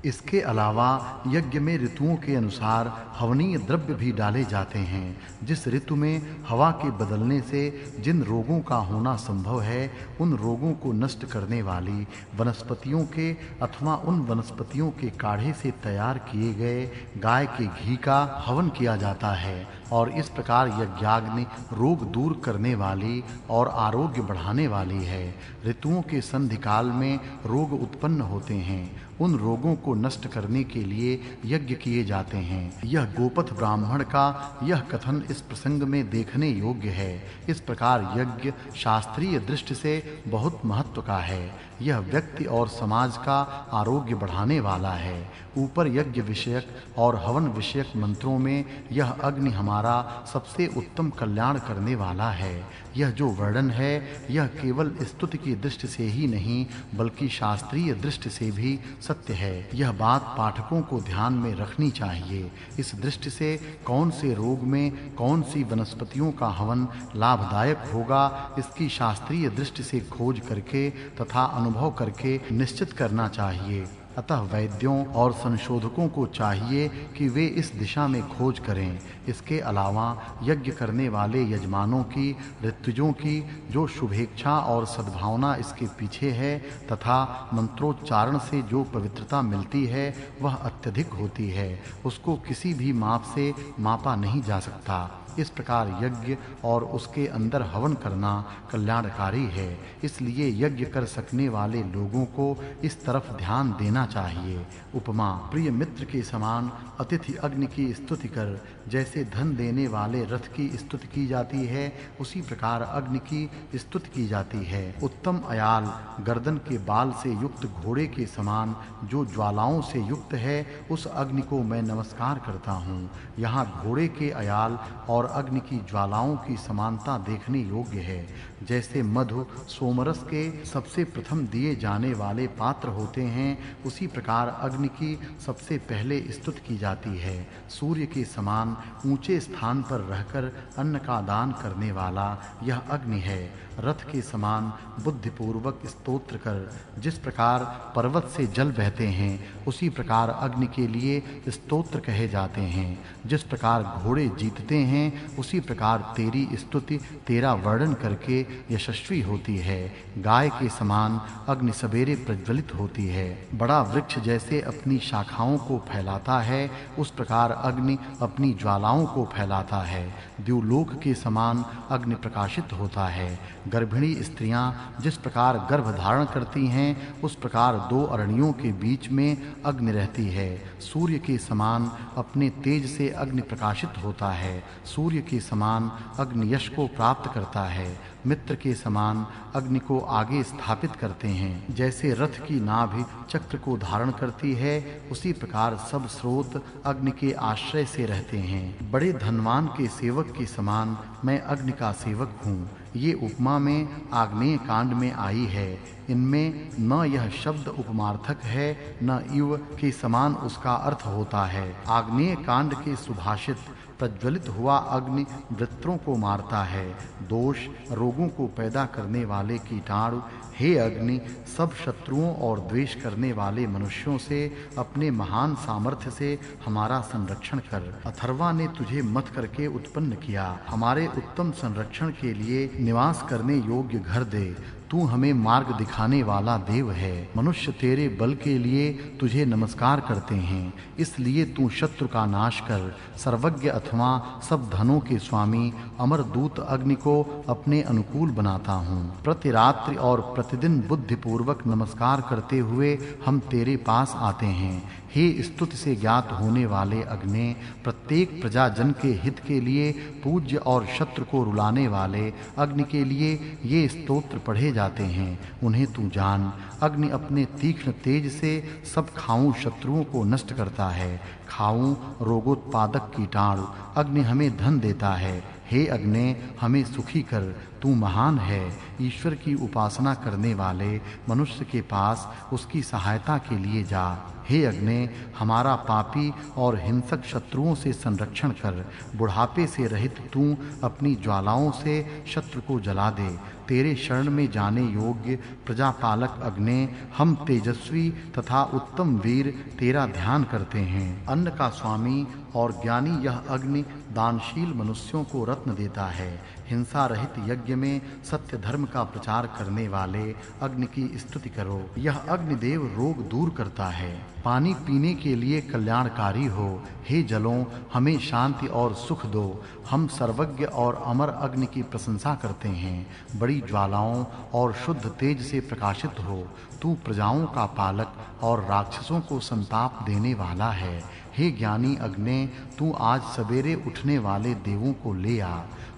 इसके अलावा यज्ञ में ऋतुओं के अनुसार हवनीय द्रव्य भी डाले जाते हैं। जिस ऋतु में हवा के बदलने से जिन रोगों का होना संभव है, उन रोगों को नष्ट करने वाली वनस्पतियों के अथवा उन वनस्पतियों के काढ़े से तैयार किए गए गाय के घी का हवन किया जाता है। और इस प्रकार यज्ञाग्नि रोग दूर करने वाली और आरोग्य बढ़ाने वाली है। ऋतुओं के संधि काल में रोग उत्पन्न होते हैं, उन रोगों को नष्ट करने के लिए यज्ञ किए जाते हैं। यह गोपथ ब्राह्मण का यह कथन इस प्रसंग में देखने योग्य है। इस प्रकार यज्ञ शास्त्रीय दृष्टि से बहुत महत्व का है। यह व्यक्ति और समाज का आरोग्य बढ़ाने वाला है। ऊपर यज्ञ विषयक और हवन विषयक मंत्रों में यह अग्नि हमारा सबसे उत्तम कल्याण करने वाला है। यह जो वर्णन है, यह केवल स्तुति की दृष्टि से ही नहीं बल्कि शास्त्रीय दृष्टि से भी सत्य है। यह बात पाठकों को ध्यान में रखनी चाहिए। इस दृष्टि से कौन से रोग में कौन सी वनस्पतियों का हवन लाभदायक होगा, इसकी शास्त्रीय दृष्टि से खोज करके तथा अनुभव करके निश्चित करना चाहिए। अतः वैद्यों और संशोधकों को चाहिए कि वे इस दिशा में खोज करें। इसके अलावा यज्ञ करने वाले यजमानों की, ऋतुजों की जो शुभेच्छा और सद्भावना इसके पीछे है तथा मंत्रोच्चारण से जो पवित्रता मिलती है, वह अत्यधिक होती है। उसको किसी भी माप से मापा नहीं जा सकता। इस प्रकार यज्ञ और उसके अंदर हवन करना कल्याणकारी है। इसलिए यज्ञ कर सकने वाले लोगों को इस तरफ ध्यान देना चाहिए। उपमा: प्रिय मित्र के समान अतिथि अग्नि की स्तुति कर जैसे धन देने वाले रथ की स्तुति की जाती है, उसी प्रकार अग्नि की स्तुति की जाती है। उत्तम अयाल गर्दन के बाल से युक्त घोड़े के समान जो ज्वालाओं से युक्त है, उस अग्नि को मैं नमस्कार करता हूँ। यहाँ घोड़े के अयाल और अग्नि की ज्वालाओं की समानता देखने योग्य है। जैसे मधु सोमरस के सबसे प्रथम दिए जाने वाले पात्र होते हैं, उसी प्रकार अग्नि की सबसे पहले स्तुति की जाती है। सूर्य के समान ऊंचे स्थान पर रहकर अन्न का दान करने वाला यह अग्नि है। रथ के समान बुद्धिपूर्वक स्तोत्र कर। जिस प्रकार पर्वत से जल बहते हैं, उसी प्रकार अग्नि के लिए स्तोत्र कहे जाते हैं। जिस प्रकार घोड़े जीतते हैं, उसी प्रकार तेरी स्तुति तेरा वर्णन करके यशस्वी होती है। गाय के समान अग्नि सवेरे प्रज्वलित होती है। बड़ा वृक्ष जैसे अपनी शाखाओं को फैलाता है, उस प्रकार अग्नि अपनी ज्वालाओं को फैलाता है। द्युलोक के समान अग्नि प्रकाशित होता है। गर्भिणी स्त्रियां जिस प्रकार गर्भ धारण करती हैं, उस प्रकार दो अरणियों के बीच में अग्नि रहती है। सूर्य के समान अपने तेज से अग्नि प्रकाशित होता है। सूर्य के समान अग्नि यश को प्राप्त करता है। मित्र के समान अग्नि को आगे स्थापित करते हैं। जैसे रथ की नाभि चक्र को धारण करती है, उसी प्रकार सब स्रोत अग्नि के आश्रय से रहते हैं। बड़े धनवान के सेवक के समान मैं अग्नि का सेवक हूँ। ये उपमा में आग्नेय कांड में आई है। इनमें न यह शब्द उपमार्थक है, न इव के समान उसका अर्थ होता है। आग्नेय कांड के सुभाषित प्रज्वलित हुआ अग्नि वृत्रों को मारता है। दोष रोगों को पैदा करने वाले कीटाणु, हे अग्नि, सब शत्रुओं और द्वेष करने वाले मनुष्यों से अपने महान सामर्थ्य से हमारा संरक्षण कर। अथर्वा ने तुझे मत करके उत्पन्न किया। हमारे उत्तम संरक्षण के लिए निवास करने योग्य घर दे। तू हमें मार्ग दिखाने वाला देव है। मनुष्य तेरे बल के लिए तुझे नमस्कार करते हैं, इसलिए तू शत्रु का नाश कर। सर्वज्ञ अथवा सब धनों के स्वामी अमर दूत अग्नि को अपने अनुकूल बनाता हूँ। प्रतिरात्रि और प्रतिदिन बुद्धिपूर्वक नमस्कार करते हुए हम तेरे पास आते हैं। हे स्तुति से ज्ञात होने वाले अग्नि, प्रत्येक प्रजाजन के हित के लिए पूज्य और शत्रु को रुलाने वाले अग्नि के लिए ये स्तोत्र पढ़े जाते हैं। उन्हें तू जान। अग्नि अपने तीक्ष्ण तेज से सब खाऊं शत्रुओं को नष्ट करता है। खाऊं रोगोत्पादक कीटाणु। अग्नि हमें धन देता है। हे अग्नि, हमें सुखी कर। तू महान है। ईश्वर की उपासना करने वाले मनुष्य के पास उसकी सहायता के लिए जा। हे अग्नि, हमारा पापी और हिंसक शत्रुओं से संरक्षण कर। बुढ़ापे से रहित तू अपनी ज्वालाओं से शत्रु को जला दे। तेरे शरण में जाने योग्य प्रजापालक अग्नि, हम तेजस्वी तथा उत्तम वीर तेरा ध्यान करते हैं। अन्न का स्वामी और ज्ञानी यह अग्नि दानशील मनुष्यों को रत्न देता है। हिंसा रहित यज्ञ में सत्य धर्म का प्रचार करने वाले अग्नि की स्तुति करो। यह अग्निदेव रोग दूर करता है, पानी पीने के लिए कल्याणकारी हो। हे जलों, हमें शांति और सुख दो। हम सर्वज्ञ और अमर अग्नि की प्रशंसा करते हैं। बड़ी ज्वालाओं और शुद्ध तेज से प्रकाशित हो। तू प्रजाओं का पालक और राक्षसों को संताप देने वाला है। हे ज्ञानी अग्नि, तू आज सवेरे उठने वाले देवों को ले आ।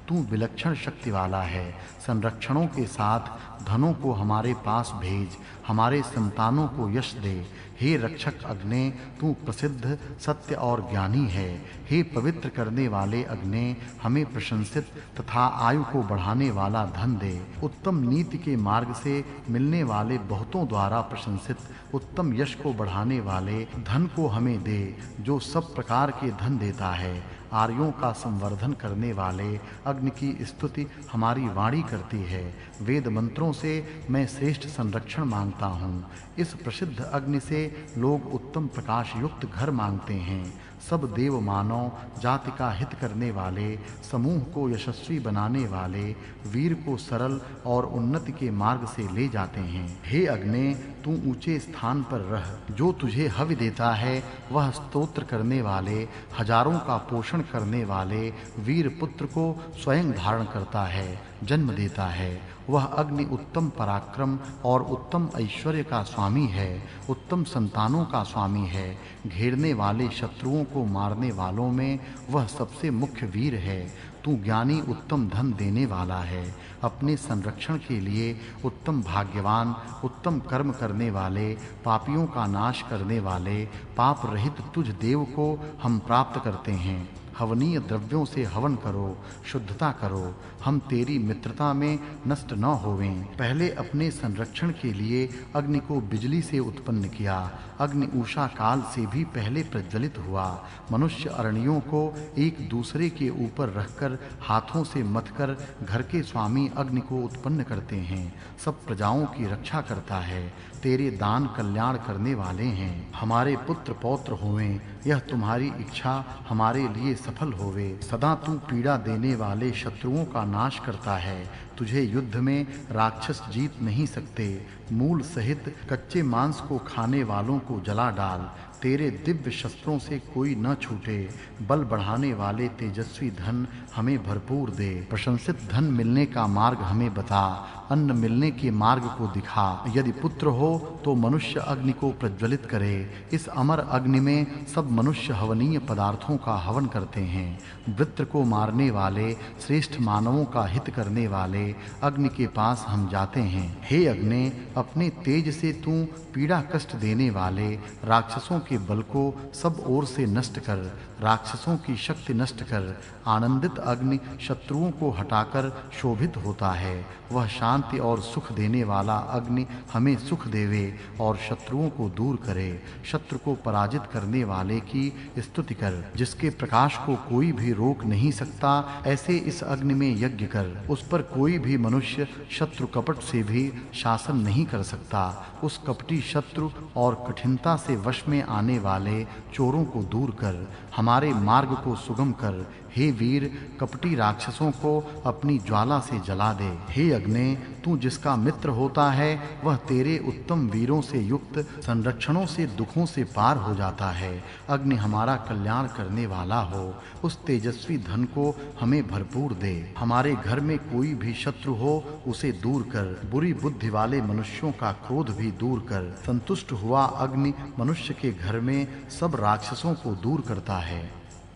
तू विलक्षण शक्ति वाला है। संरक्षणों के साथ धनों को हमारे पास भेज। हमारे संतानों को यश दे। हे रक्षक अग्नि, तू प्रसिद्ध, सत्य और ज्ञानी है। हे पवित्र करने वाले अग्नि, हमें प्रशंसित तथा आयु को बढ़ाने वाला धन दे। उत्तम नीति के मार्ग से मिलने वाले बहुतों द्वारा प्रशंसित उत्तम यश को बढ़ाने वाले धन को हमें दे, जो सब प्रकार के धन देता है। आर्यों का संवर्धन करने वाले अग्नि की स्तुति हमारी वाणी करती है। वेद मंत्रों से मैं श्रेष्ठ संरक्षण मांगता हूँ। इस प्रसिद्ध अग्नि से लोग उत्तम प्रकाश युक्त घर मांगते हैं। सब देव मानव जाति का हित करने वाले, समूह को यशस्वी बनाने वाले, वीर को सरल और उन्नति के मार्ग से ले जाते हैं। हे अग्नि, तू ऊंचे स्थान पर रह। जो तुझे हवि देता है वह स्तोत्र करने वाले, हजारों का पोषण करने वाले वीर पुत्र को स्वयं धारण करता है, जन्म देता है। वह अग्नि उत्तम पराक्रम और उत्तम ऐश्वर्य का स्वामी है, उत्तम संतानों का स्वामी है। घेरने वाले शत्रुओं को मारने वालों में वह सबसे मुख्य वीर है। तू ज्ञानी उत्तम धन देने वाला है। अपने संरक्षण के लिए उत्तम भाग्यवान, उत्तम कर्म करने वाले, पापियों का नाश करने वाले, पाप रहित तुझ देव को हम प्राप्त करते हैं। हवनीय द्रव्यों से हवन करो, शुद्धता करो। हम तेरी मित्रता में नष्ट न होवें। पहले अपने संरक्षण के लिए अग्नि को बिजली से उत्पन्न किया। अग्नि उषा काल से भी पहले प्रज्वलित हुआ। मनुष्य अरणियों को एक दूसरे के ऊपर रखकर हाथों से मथकर घर के स्वामी अग्नि को उत्पन्न करते हैं। सब प्रजाओं की रक्षा करता है। तेरे दान कल्याण करने वाले हैं। हमारे पुत्र पौत्र होवें, यह तुम्हारी इच्छा हमारे लिए सफल होवे। सदा तू पीड़ा देने वाले शत्रुओं का नाश करता है। तुझे युद्ध में राक्षस जीत नहीं सकते। मूल सहित कच्चे मांस को खाने वालों को जला डाल। तेरे दिव्य शस्त्रों से कोई न छूटे। बल बढ़ाने वाले तेजस्वी धन हमें भरपूर दे। प्रशंसित धन मिलने का मार्ग हमें बता। अन्न मिलने के मार्ग को दिखा। यदि पुत्र हो तो मनुष्य अग्नि को प्रज्वलित करे। इस अमर अग्नि में सब मनुष्य हवनीय पदार्थों का हवन करते हैं। वृत्र को मारने वाले, श्रेष्ठ मानवों का हित करने वाले अग्नि के पास हम जाते हैं। हे अग्नि, अपने तेज से तू पीड़ा कष्ट देने वाले राक्षसों के बल को सब ओर से नष्ट कर। राक्षसों की शक्ति नष्ट कर। आनंदित अग्नि शत्रुओं को हटाकर शोभित होता है। वह शांति और सुख देने वाला अग्नि हमें सुख देवे और शत्रुओं को दूर करे। शत्रु को पराजित करने वाले की स्तुति कर, जिसके प्रकाश को कोई भी रोक नहीं सकता। ऐसे इस अग्नि में यज्ञ कर। उस पर कोई भी मनुष्य शत्रु कपट से भी शासन नहीं कर सकता। उस कपटी शत्रु और कठिनता से वश में आने वाले चोरों को दूर कर। हमारे मार्ग को सुगम कर। हे वीर, कपटी राक्षसों को अपनी ज्वाला से जला दे। हे अग्नि, तू जिसका मित्र होता है वह तेरे उत्तम वीरों से युक्त संरक्षणों से दुखों से पार हो जाता है। अग्नि हमारा कल्याण करने वाला हो। उस तेजस्वी धन को हमें भरपूर दे। हमारे घर में कोई भी शत्रु हो उसे दूर कर। बुरी बुद्धि वाले मनुष्यों का क्रोध भी दूर कर। संतुष्ट हुआ अग्नि मनुष्य के घर में सब राक्षसों को दूर करता है।